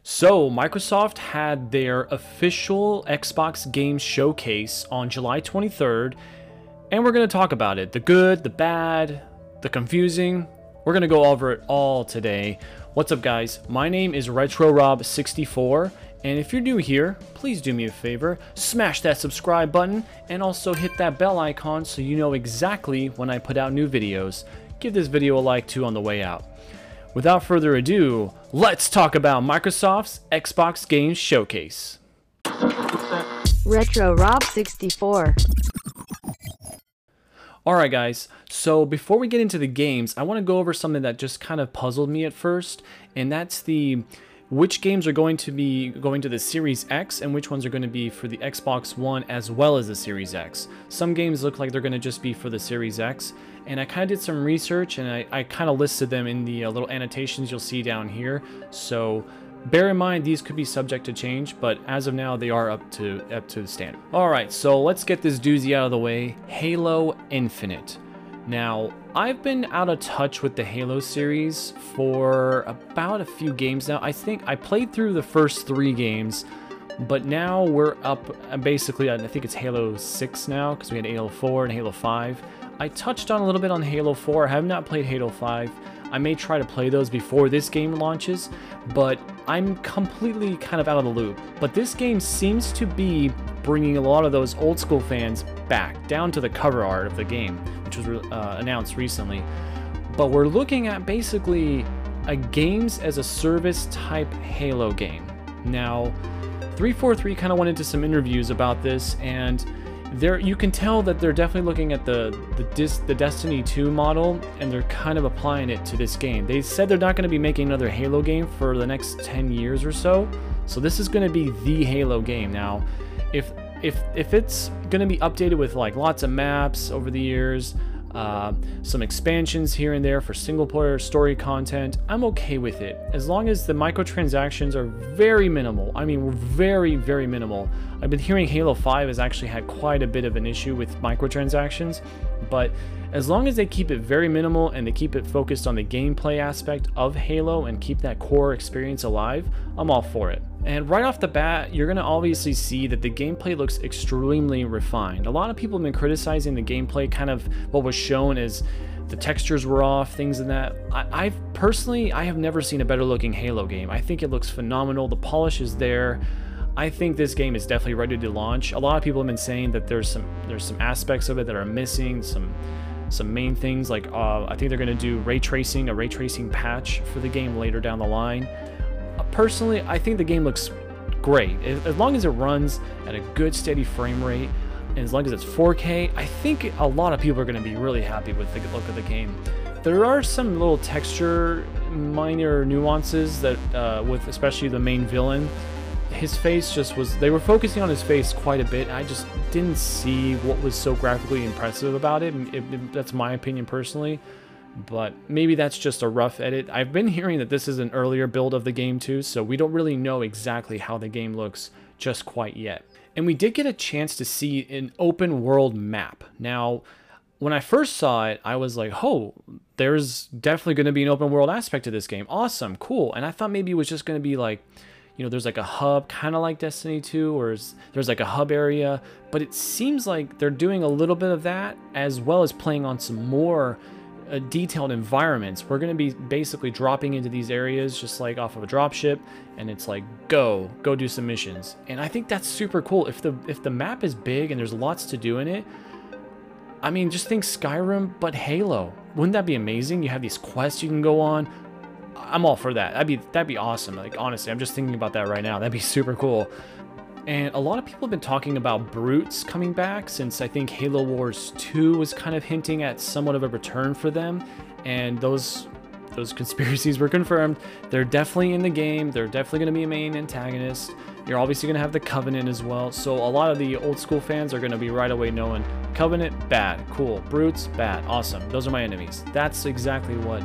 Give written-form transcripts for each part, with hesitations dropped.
So, Microsoft had their official Xbox Game Showcase on July 23rd, and we're going to talk about it. The good, the bad, the confusing. We're going to go over it all today. What's up, guys? My name is RetroRob64, and if you're new here, please do me a favor, smash that subscribe button, and also hit that bell icon so you know exactly when I put out new videos. Give this video a like too on the way out. Without further ado, let's talk about Microsoft's Xbox Games Showcase. RetroRob64. Alright guys, so before we get into the games, I want to go over something that just kind of puzzled me at first, and that's which games are going to be going to the Series X and which ones are going to be for the Xbox One as well as the Series X. Some games look like they're going to just be for the Series X, and I kind of did some research and I kind of listed them in the little annotations you'll see down here. So bear in mind these could be subject to change, but as of now they are up to the standard. Alright, so let's get this doozy out of the way. Halo Infinite. Now, I've been out of touch with the Halo series for about a few games now. I think I played through the first 3 games, but now we're up basically, I think it's Halo 6 now, because we had Halo 4 and Halo 5. I touched on a little bit on Halo 4. I have not played Halo 5. I may try to play those before this game launches, but I'm completely kind of out of the loop. But this game seems to be bringing a lot of those old school fans back, down to the cover art of the game, which was announced recently. But we're looking at basically a games as a service type Halo game. Now, 343 kind of went into some interviews about this, and you can tell that they're definitely looking at the Destiny 2 model, and they're kind of applying it to this game. They said they're not going to be making another Halo game for the next 10 years or so, so this is going to be the Halo game. Now, if it's going to be updated with like lots of maps over the years, some expansions here and there for single player story content, I'm okay with it, as long as the microtransactions are very minimal. I mean, very, very minimal. I've been hearing Halo 5 has actually had quite a bit of an issue with microtransactions, but as long as they keep it very minimal and they keep it focused on the gameplay aspect of Halo and keep that core experience alive, I'm all for it. And right off the bat, you're going to obviously see that the gameplay looks extremely refined. A lot of people have been criticizing the gameplay, kind of what was shown as the textures were off, things in that. I have never seen a better looking Halo game. I think it looks phenomenal. The polish is there. I think this game is definitely ready to launch. A lot of people have been saying that there's some aspects of it that are missing, some main things like I think they're going to do a ray tracing patch for the game later down the line. Personally, I think the game looks great. As long as it runs at a good steady frame rate, and as long as it's 4K, I think a lot of people are going to be really happy with the look of the game. There are some little texture minor nuances that with especially the main villain, his face they were focusing on his face quite a bit. I just didn't see what was so graphically impressive about it. That's my opinion personally, but maybe that's just a rough edit. I've been hearing that this is an earlier build of the game too, so we don't really know exactly how the game looks just quite yet. And we did get a chance to see an open world map. Now, when I first saw it, I was like, oh, there's definitely going to be an open world aspect to this game. Awesome, cool. And I thought maybe it was just going to be like, you know, there's like a hub, kind of like Destiny 2, or there's like a hub area, but it seems like they're doing a little bit of that, as well as playing on some more detailed environments. We're going to be basically dropping into these areas just like off of a dropship, and it's like, go do some missions. And I think that's super cool. If the map is big and there's lots to do in it, I mean, just think Skyrim, but Halo. Wouldn't that be amazing? You have these quests you can go on. I'm all for that. That'd be awesome. Like, honestly, I'm just thinking about that right now. That'd be super cool. And a lot of people have been talking about brutes coming back, since I think Halo Wars 2 was kind of hinting at somewhat of a return for them, and those conspiracies were confirmed. They're definitely in the game. They're definitely going to be a main antagonist. You're obviously going to have the Covenant as well. So a lot of the old school fans are going to be right away knowing Covenant, bad, cool. Brutes, bad, awesome. Those are my enemies. That's exactly what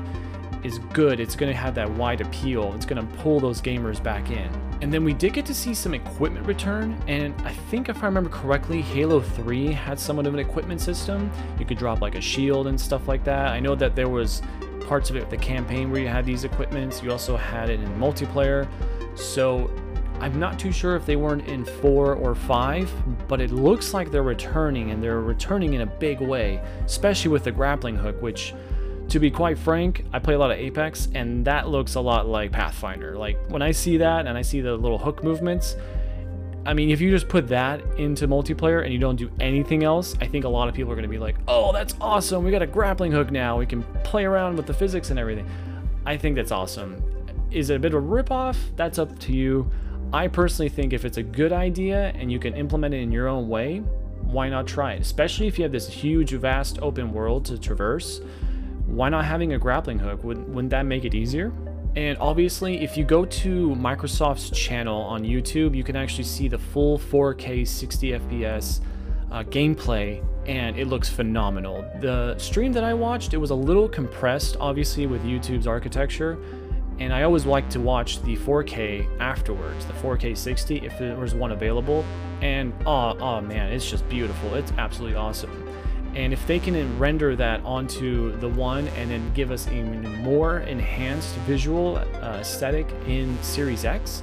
is good. It's going to have that wide appeal. It's going to pull those gamers back in. And then we did get to see some equipment return, and I think if I remember correctly, Halo 3 had somewhat of an equipment system. You could drop like a shield and stuff like that. I know that there was parts of it, the campaign, where you had these equipments. You also had it in multiplayer. So I'm not too sure if they weren't in 4 or 5, but it looks like they're returning, and they're returning in a big way, especially with the grappling hook, which, to be quite frank, I play a lot of Apex, and that looks a lot like Pathfinder. Like, when I see that and I see the little hook movements, I mean, if you just put that into multiplayer and you don't do anything else, I think a lot of people are going to be like, oh, that's awesome, we got a grappling hook now, we can play around with the physics and everything. I think that's awesome. Is it a bit of a ripoff? That's up to you. I personally think if it's a good idea and you can implement it in your own way, why not try it? Especially if you have this huge, vast open world to traverse. Why not having a grappling hook? Wouldn't that make it easier? And obviously, if you go to Microsoft's channel on YouTube, you can actually see the full 4K 60 FPS gameplay, and it looks phenomenal. The stream that I watched, it was a little compressed, obviously, with YouTube's architecture, and I always like to watch the 4K afterwards, the 4K 60, if there was one available. And oh man, it's just beautiful. It's absolutely awesome. And if they can render that onto the one and then give us even more enhanced visual aesthetic in Series X,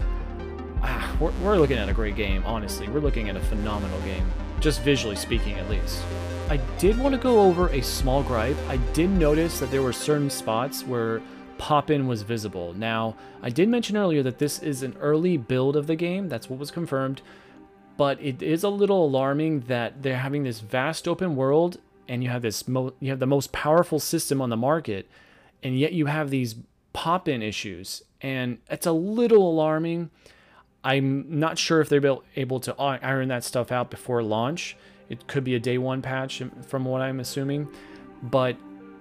we're looking at a great game, honestly. We're looking at a phenomenal game, just visually speaking at least. I did want to go over a small gripe. I did notice that there were certain spots where pop-in was visible. Now, I did mention earlier that this is an early build of the game. That's what was confirmed. But it is a little alarming that they're having this vast open world, and you have you have the most powerful system on the market, and yet you have these pop-in issues, and it's a little alarming. I'm not sure if they're able to iron that stuff out before launch. It could be a day one patch, from what I'm assuming, but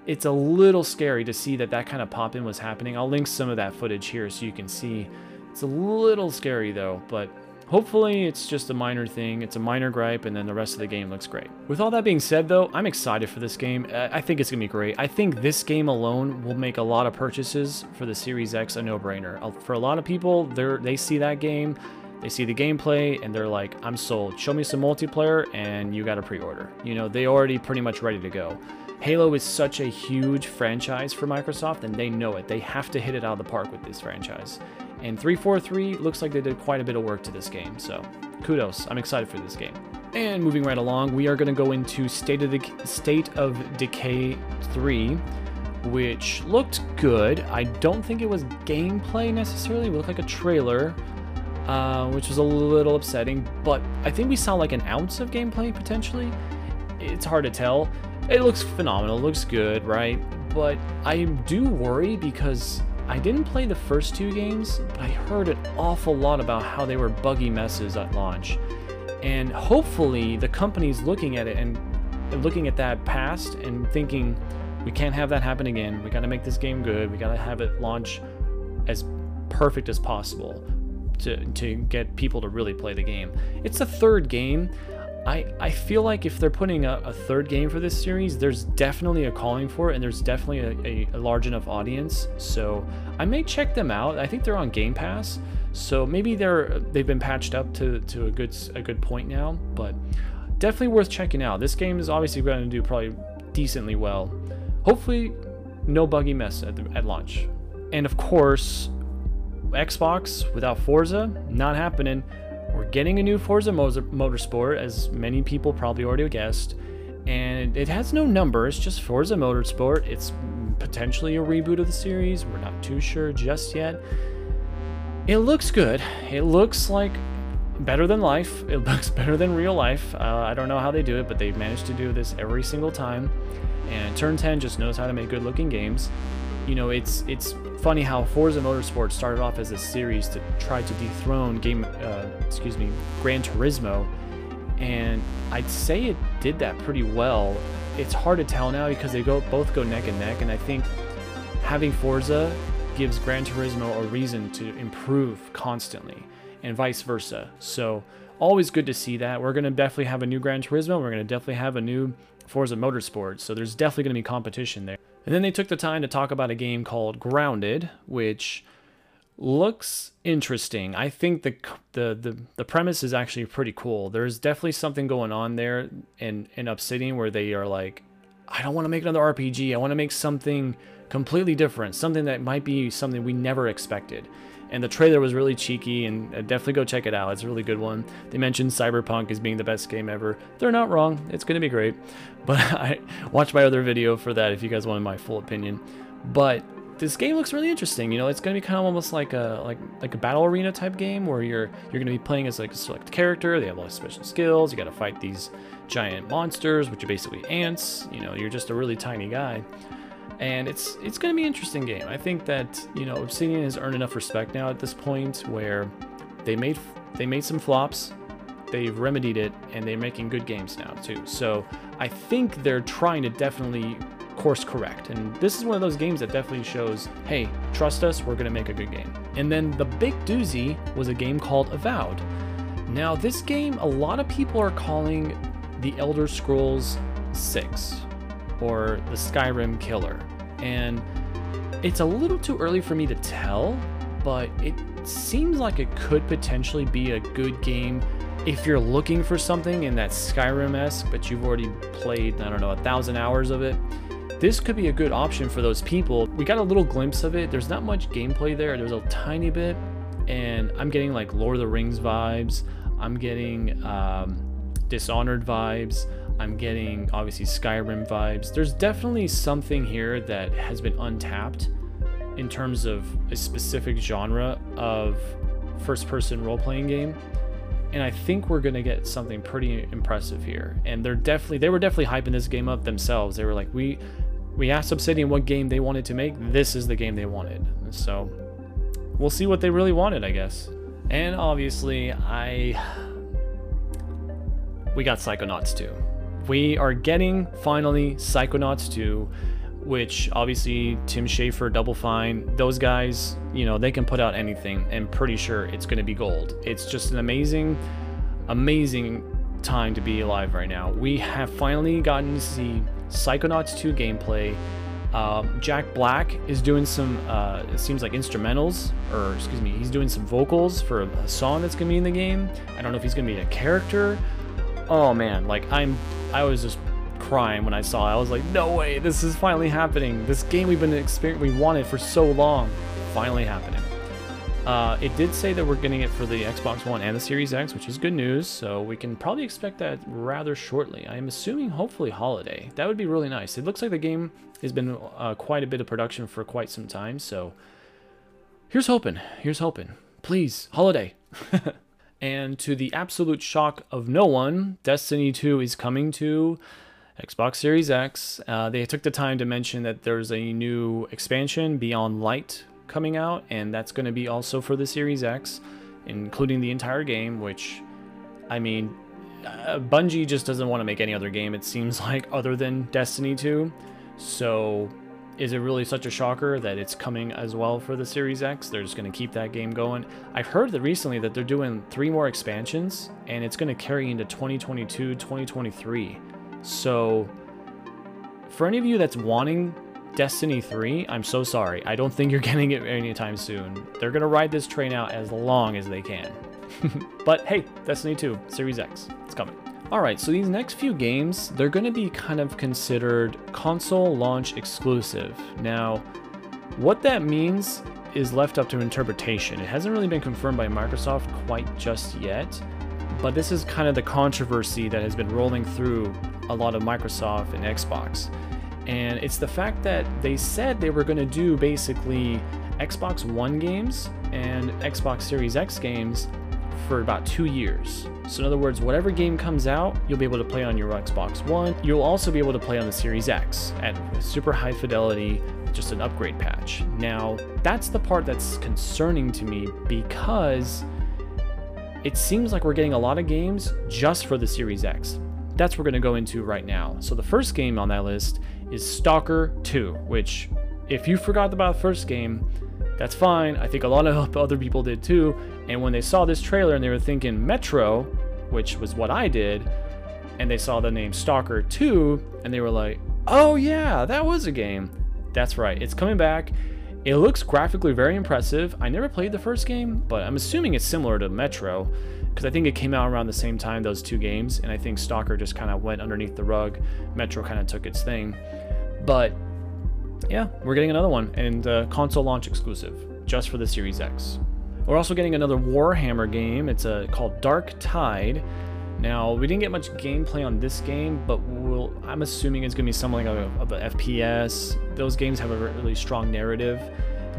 it's a little scary to see that kind of pop-in was happening. I'll link some of that footage here so you can see. It's a little scary though, but hopefully it's just a minor thing, it's a minor gripe, and then the rest of the game looks great. With all that being said though, I'm excited for this game. I think it's going to be great. I think this game alone will make a lot of purchases for the Series X a no-brainer. For a lot of people, they see that game, they see the gameplay, and they're like, I'm sold. Show me some multiplayer, and you got a pre-order. You know, they already pretty much ready to go. Halo is such a huge franchise for Microsoft, and they know it. They have to hit it out of the park with this franchise. And 343 looks like they did quite a bit of work to this game, so kudos. I'm excited for this game. And moving right along, we are going to go into State of Decay 3, which looked good. I don't think it was gameplay necessarily. It looked like a trailer, which was a little upsetting, but I think we saw like an ounce of gameplay potentially. It's hard to tell. It looks phenomenal, looks good, right? But I do worry because I didn't play the first 2 games, but I heard an awful lot about how they were buggy messes at launch. And hopefully the company's looking at it and looking at that past and thinking, we can't have that happen again. We gotta make this game good. We gotta have it launch as perfect as possible to get people to really play the game. It's the 3rd game. I feel like if they're putting a 3rd game for this series, there's definitely a calling for it, and there's definitely a large enough audience. So I may check them out. I think they're on Game Pass, so maybe they've been patched up to a good point now. But definitely worth checking out. This game is obviously going to do probably decently well. Hopefully, no buggy mess at launch. And of course, Xbox without Forza, not happening. We're getting a new Forza Motorsport, as many people probably already guessed, and it has no number, it's just Forza Motorsport. It's potentially a reboot of the series, we're not too sure just yet. It looks good, it looks like better than life, it looks better than real life. I don't know how they do it, but they've managed to do this every single time, and Turn 10 just knows how to make good looking games. You know, it's funny how Forza Motorsport started off as a series to try to dethrone Gran Turismo, and I'd say it did that pretty well. It's hard to tell now because they both go neck and neck, and I think having Forza gives Gran Turismo a reason to improve constantly, and vice versa. So always good to see that. We're going to definitely have a new Gran Turismo, we're going to definitely have a new Forza Motorsport, so there's definitely going to be competition there. And then they took the time to talk about a game called Grounded, which looks interesting. I think the premise is actually pretty cool. There's definitely something going on there in Obsidian where they are like, I don't want to make another RPG. I want to make something completely different, something that might be something we never expected. And the trailer was really cheeky, and definitely go check it out. It's a really good one. They mentioned Cyberpunk as being the best game ever. They're not wrong. It's going to be great. But I watched my other video for that if you guys wanted my full opinion. But this game looks really interesting. You know, it's going to be kind of almost like a battle arena type game where you're going to be playing as like a select character. They have a lot of special skills. You got to fight these giant monsters, which are basically ants. You know, you're just a really tiny guy. And it's going to be an interesting game. I think that, you know, Obsidian has earned enough respect now at this point where they made some flops, they've remedied it, and they're making good games now too. So I think they're trying to definitely course correct. And this is one of those games that definitely shows, hey, trust us, we're going to make a good game. And then the big doozy was a game called Avowed. Now this game, a lot of people are calling the Elder Scrolls 6. Or the Skyrim killer. And it's a little too early for me to tell, but it seems like it could potentially be a good game if you're looking for something in that Skyrim-esque, but you've already played, I don't know, 1,000 hours of it. This could be a good option for those people. We got a little glimpse of it. There's not much gameplay there. There's a tiny bit, and I'm getting like Lord of the Rings vibes. I'm getting Dishonored vibes. I'm getting, obviously, Skyrim vibes. There's definitely something here that has been untapped in terms of a specific genre of first-person role-playing game. And I think we're going to get something pretty impressive here. And they were definitely hyping this game up themselves. They were like, we asked Obsidian what game they wanted to make. This is the game they wanted. So we'll see what they really wanted, I guess. And obviously, we got Psychonauts 2. We are getting, finally, Psychonauts 2, which obviously Tim Schafer, Double Fine, those guys, you know, they can put out anything, and pretty sure it's going to be gold. It's just an amazing, amazing time to be alive right now. We have finally gotten to see Psychonauts 2 gameplay. Jack Black is doing some, it seems like instrumentals, or excuse me, he's doing some vocals for a song that's going to be in the game. I don't know if he's going to be a character. Oh man, like I was just crying when I saw it. I was like, no way, this is finally happening. This game we wanted for so long, finally happening. It did say that we're getting it for the Xbox One and the Series X, which is good news, so we can probably expect that rather shortly. I'm assuming hopefully holiday. That would be really nice. It looks like the game has been quite a bit of production for quite some time, so here's hoping. Here's hoping. Please, holiday. And to the absolute shock of no one, Destiny 2 is coming to Xbox Series X. They took the time to mention that there's a new expansion, Beyond Light, coming out, and that's going to be also for the Series X, including the entire game, which, I mean, Bungie just doesn't want to make any other game, it seems like, other than Destiny 2. So is it really such a shocker that it's coming as well for the Series X? They're just going to keep that game going. I've heard that recently that they're doing 3 more expansions, and it's going to carry into 2022, 2023. So for any of you that's wanting Destiny 3, I'm so sorry. I don't think you're getting it anytime soon. They're going to ride this train out as long as they can. But hey, Destiny 2, Series X, it's coming. Alright, so these next few games, they're going to be kind of considered console launch exclusive. Now, what that means is left up to interpretation. It hasn't really been confirmed by Microsoft quite just yet, but this is kind of the controversy that has been rolling through a lot of Microsoft and Xbox. And it's the fact that they said they were going to do basically Xbox One games and Xbox Series X games for about 2 years. So in other words, whatever game comes out, you'll be able to play on your Xbox One. You'll also be able to play on the Series X at super high fidelity, just an upgrade patch. Now, that's the part that's concerning to me because it seems like we're getting a lot of games just for the Series X. That's what we're going to go into right now. So the first game on that list is Stalker 2, which, if you forgot about the first game, that's fine. I think a lot of other people did too. And when they saw this trailer and they were thinking Metro, which was what I did, and they saw the name Stalker 2, and they were like, oh yeah, that was a game. That's right, it's coming back. It looks graphically very impressive. I never played the first game, but I'm assuming it's similar to Metro, because I think it came out around the same time, those two games, and I think Stalker just kind of went underneath the rug. Metro kind of took its thing. But yeah, we're getting another one, and console launch exclusive, just for the Series X. We're also getting another Warhammer game. It's called Dark Tide. Now, we didn't get much gameplay on this game, but I'm assuming it's going to be something of an FPS. Those games have a really strong narrative,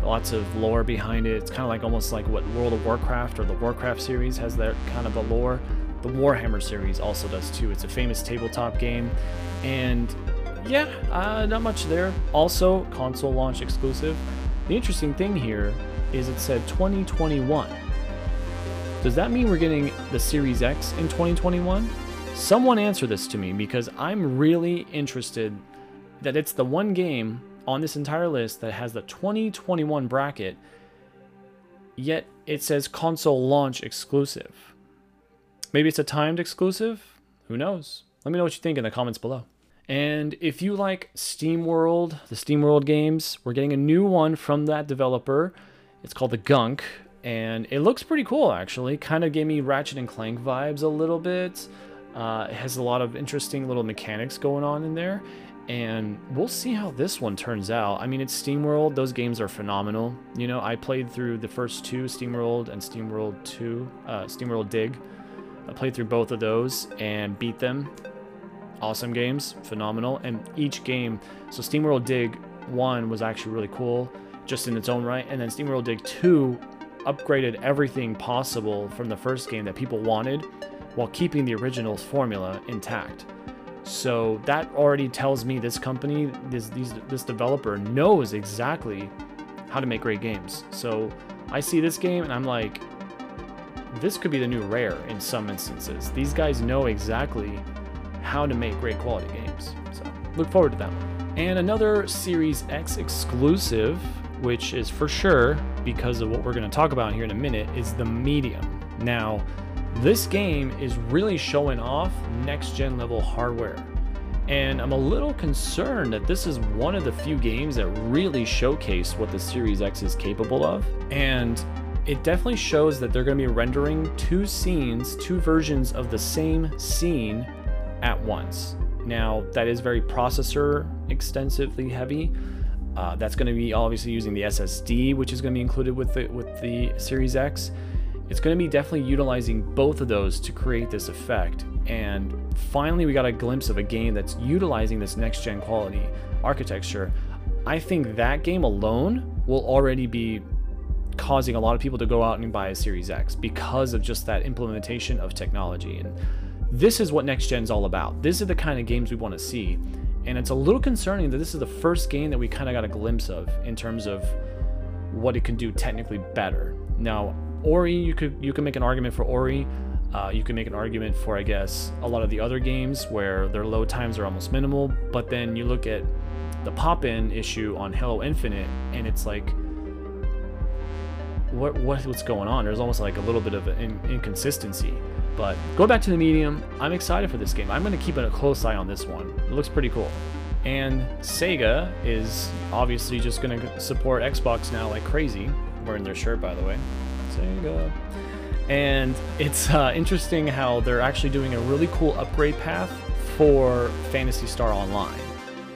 lots of lore behind it. It's kind of like almost like what World of Warcraft or the Warcraft series has that kind of a lore. The Warhammer series also does too. It's a famous tabletop game, and yeah, not much there. Also, console launch exclusive. The interesting thing here is it said 2021. Does that mean we're getting the Series X in 2021? Someone answer this to me, because I'm really interested that it's the one game on this entire list that has the 2021 bracket, yet it says console launch exclusive. Maybe it's a timed exclusive? Who knows? Let me know what you think in the comments below. And if you like SteamWorld, the SteamWorld games, we're getting a new one from that developer. It's called The Gunk, and it looks pretty cool, actually. Kind of gave me Ratchet and Clank vibes a little bit. It has a lot of interesting little mechanics going on in there, and we'll see how this one turns out. I mean, it's SteamWorld. Those games are phenomenal. You know, I played through the first two, SteamWorld and SteamWorld 2, SteamWorld Dig. I played through both of those and beat them. Awesome games, phenomenal. And each game, so SteamWorld Dig 1 was actually really cool, just in its own right, and then SteamWorld Dig 2 upgraded everything possible from the first game that people wanted while keeping the original formula intact. So that already tells me this company, this developer knows exactly how to make great games. So I see this game and I'm like, this could be the new Rare in some instances. These guys know exactly how to make great quality games. So look forward to that one. And another Series X exclusive, which is for sure because of what we're going to talk about here in a minute, is The Medium. Now, this game is really showing off next-gen level hardware, and I'm a little concerned that this is one of the few games that really showcase what the Series X is capable of, and it definitely shows that they're going to be rendering two versions of the same scene at once. Now, that is very processor extensively heavy. That's going to be obviously using the SSD, which is going to be included with the Series X. It's going to be definitely utilizing both of those to create this effect. And finally, we got a glimpse of a game that's utilizing this next-gen quality architecture. I think that game alone will already be causing a lot of people to go out and buy a Series X because of just that implementation of technology. And this is what next-gen is all about. This is the kind of games we want to see. And it's a little concerning that this is the first game that we kind of got a glimpse of in terms of what it can do technically better. Now, Ori, you could make an argument for Ori. You can make an argument for, I guess, a lot of the other games where their load times are almost minimal. But then you look at the pop-in issue on Halo Infinite, and it's like, what's going on? There's almost like a little bit of an inconsistency. But go back to The Medium. I'm excited for this game. I'm going to keep a close eye on this one. It looks pretty cool. And Sega is obviously just going to support Xbox now like crazy. I'm wearing their shirt, by the way. Sega. And it's interesting how they're actually doing a really cool upgrade path for Phantasy Star Online.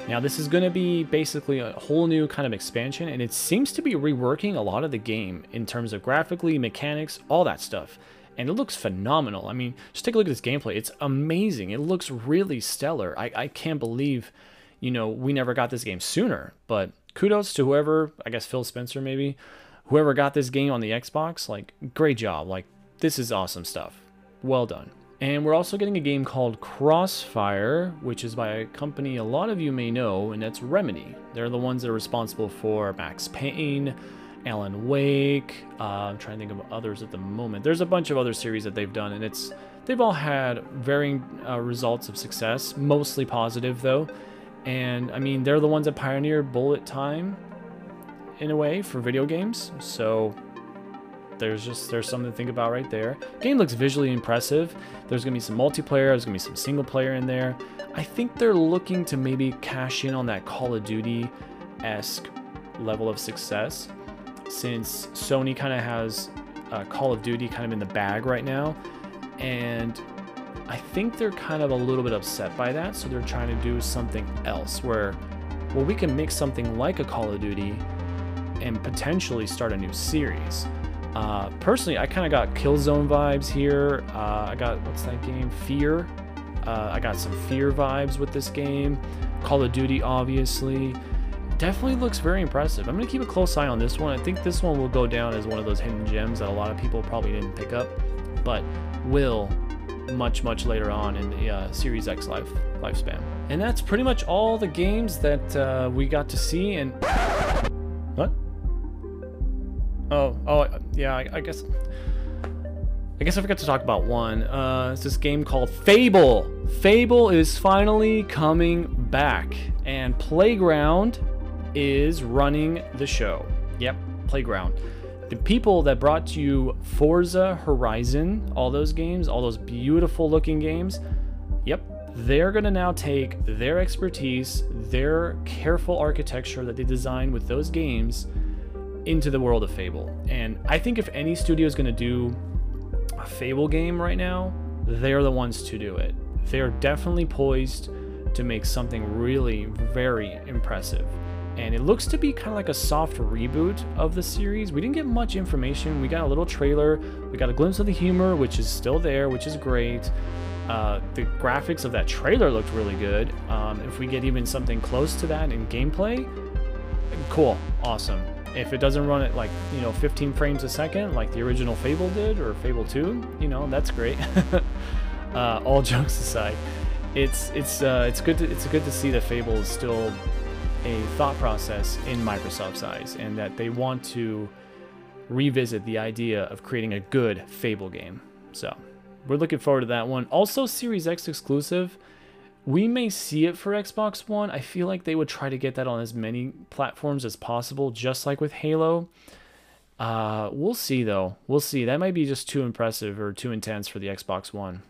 Now, this is going to be basically a whole new kind of expansion, and it seems to be reworking a lot of the game in terms of graphically, mechanics, all that stuff. And it looks phenomenal. I mean, just take a look at this gameplay. It's amazing. It looks really stellar. I can't believe, you know, we never got this game sooner. But kudos to whoever, I guess Phil Spencer maybe, whoever got this game on the Xbox. Like, great job. Like, this is awesome stuff. Well done. And we're also getting a game called Crossfire, which is by a company a lot of you may know, and that's Remedy. They're the ones that are responsible for Max Payne, Alan Wake. I'm trying to think of others at the moment. There's a bunch of other series that they've done, and they've all had varying results of success, mostly positive though. And I mean, they're the ones that pioneered bullet time in a way for video games. So there's something to think about right there. Game looks visually impressive. There's gonna be some multiplayer. There's gonna be some single player in there. I think they're looking to maybe cash in on that Call of Duty-esque level of success, since Sony kind of has Call of Duty kind of in the bag right now, and I think they're kind of a little bit upset by that, so they're trying to do something else where, well, we can make something like a Call of Duty and potentially start a new series. Personally, I kind of got Killzone vibes here. I got, what's that game? Fear. I got some Fear vibes with this game. Call of Duty, obviously. Definitely looks very impressive. I'm going to keep a close eye on this one. I think this one will go down as one of those hidden gems that a lot of people probably didn't pick up, but will much later on in the Series X lifespan. And that's pretty much all the games that we got to see. And what? Oh yeah, I guess I forgot to talk about one. It's this game called Fable. Fable is finally coming back, and Playground is running the show. Yep, Playground. The people that brought you Forza Horizon, all those games, all those beautiful looking games, yep, they're gonna now take their expertise, their careful architecture that they designed with those games into the world of Fable. And I think if any studio is gonna do a Fable game right now, they're the ones to do it. They're definitely poised to make something really very impressive. And it looks to be kind of like a soft reboot of the series. We didn't get much information. We got a little trailer. We got a glimpse of the humor, which is still there, which is great. The graphics of that trailer looked really good. If we get even something close to that in gameplay, cool, awesome. If it doesn't run at 15 frames a second like the original Fable did, or Fable 2, that's great. All jokes aside, it's good to see that Fable is still a thought process in Microsoft's eyes, and that they want to revisit the idea of creating a good Fable game. So we're looking forward to that one. Also, Series X exclusive. We may see it for Xbox One. I feel like they would try to get that on as many platforms as possible, just like with Halo. We'll see, though. We'll see. That might be just too impressive or too intense for the Xbox One.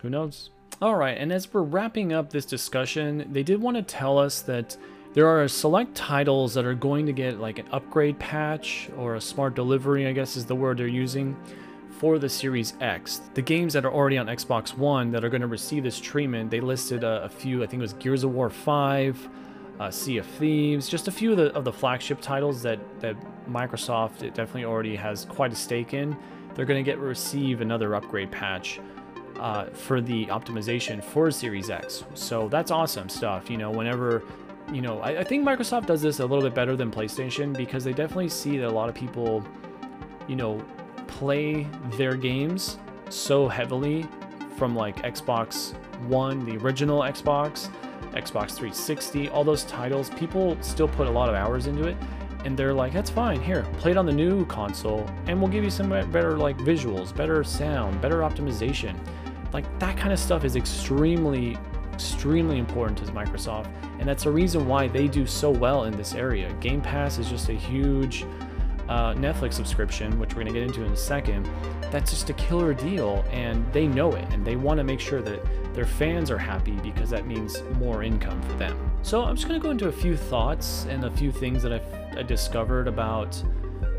Who knows? All right, and as we're wrapping up this discussion, they did want to tell us that there are select titles that are going to get like an upgrade patch, or a smart delivery, I guess is the word they're using, for the Series X. The games that are already on Xbox One that are going to receive this treatment, they listed a few. I think it was Gears of War 5, Sea of Thieves, just a few of the flagship titles that Microsoft definitely already has quite a stake in. They're going to receive another upgrade patch for the optimization for Series X. So that's awesome stuff. Whenever, I think Microsoft does this a little bit better than PlayStation, because they definitely see that a lot of people, play their games so heavily from like Xbox One, the original Xbox 360, all those titles. People still put a lot of hours into it, and they're like, that's fine, here, play it on the new console, and we'll give you some better like visuals, better sound, better optimization. Like, that kind of stuff is extremely important to Microsoft, and that's the reason why they do so well in this area. Game Pass is just a huge Netflix subscription, which we're going to get into in a second. That's just a killer deal, and they know it, and they want to make sure that their fans are happy, because that means more income for them. So I'm just going to go into a few thoughts and a few things that I discovered about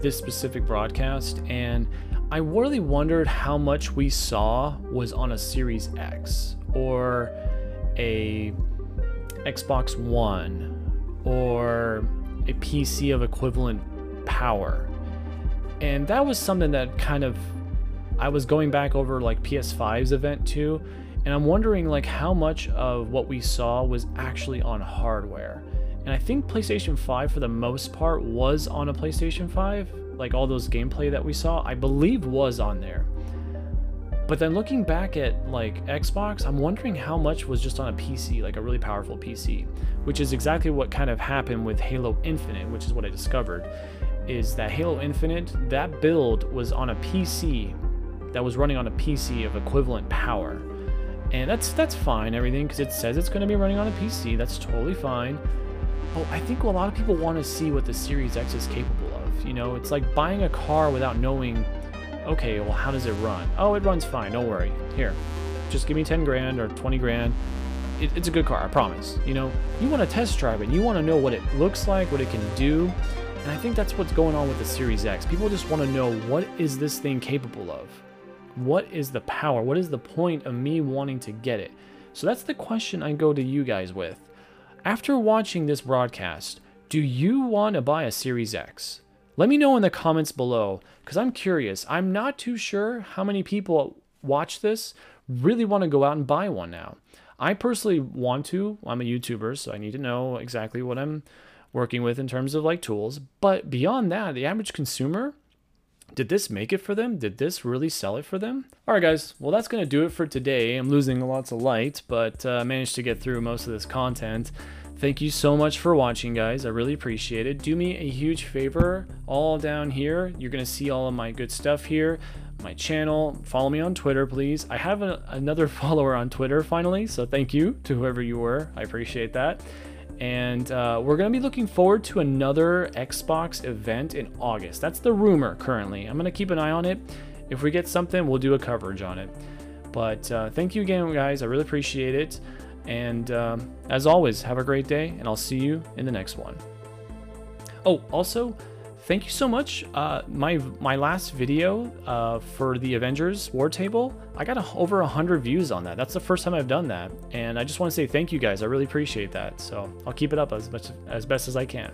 this specific broadcast, and I really wondered how much we saw was on a Series X, or a Xbox One, or a PC of equivalent power. And that was something that kind of, I was going back over like PS5's event too, and I'm wondering like how much of what we saw was actually on hardware. And I think PlayStation 5 for the most part was on a PlayStation 5. Like, all those gameplay that we saw, I believe, was on there. But then looking back at like Xbox, I'm wondering how much was just on a PC, like a really powerful PC, which is exactly what kind of happened with Halo Infinite, which is what I discovered, is that Halo Infinite, that build was on a PC that was running on a PC of equivalent power. And that's fine, everything, because it says it's going to be running on a PC. That's totally fine. But I think a lot of people want to see what the Series X is capable of. It's like buying a car without knowing, okay, well, how does it run? Oh, it runs fine, don't worry. Here, just give me 10 grand or 20 grand. It's a good car, I promise. You want to test drive it. You want to know what it looks like, what it can do. And I think that's what's going on with the Series X. People just want to know, what is this thing capable of? What is the power? What is the point of me wanting to get it? So that's the question I go to you guys with. After watching this broadcast, do you want to buy a Series X? Let me know in the comments below, because I'm curious. I'm not too sure how many people watch this really want to go out and buy one now. I personally want to. I'm a YouTuber, so I need to know exactly what I'm working with in terms of like tools. But beyond that, the average consumer, did this make it for them? Did this really sell it for them? All right, guys. Well, that's going to do it for today. I'm losing lots of light, but I managed to get through most of this content. Thank you so much for watching, guys. I really appreciate it. Do me a huge favor. All down here, you're going to see all of my good stuff here. My channel. Follow me on Twitter, please. I have another follower on Twitter finally, so thank you to whoever you were. I appreciate that. And we're going to be looking forward to another Xbox event in August. That's the rumor currently. I'm going to keep an eye on it. If we get something, we'll do a coverage on it. But thank you again, guys. I really appreciate it. And as always, have a great day, and I'll see you in the next one. Oh, also, thank you so much. My last video for the Avengers War Table, I got over 100 views on that. That's the first time I've done that, and I just want to say thank you, guys. I really appreciate that. So I'll keep it up as best as I can.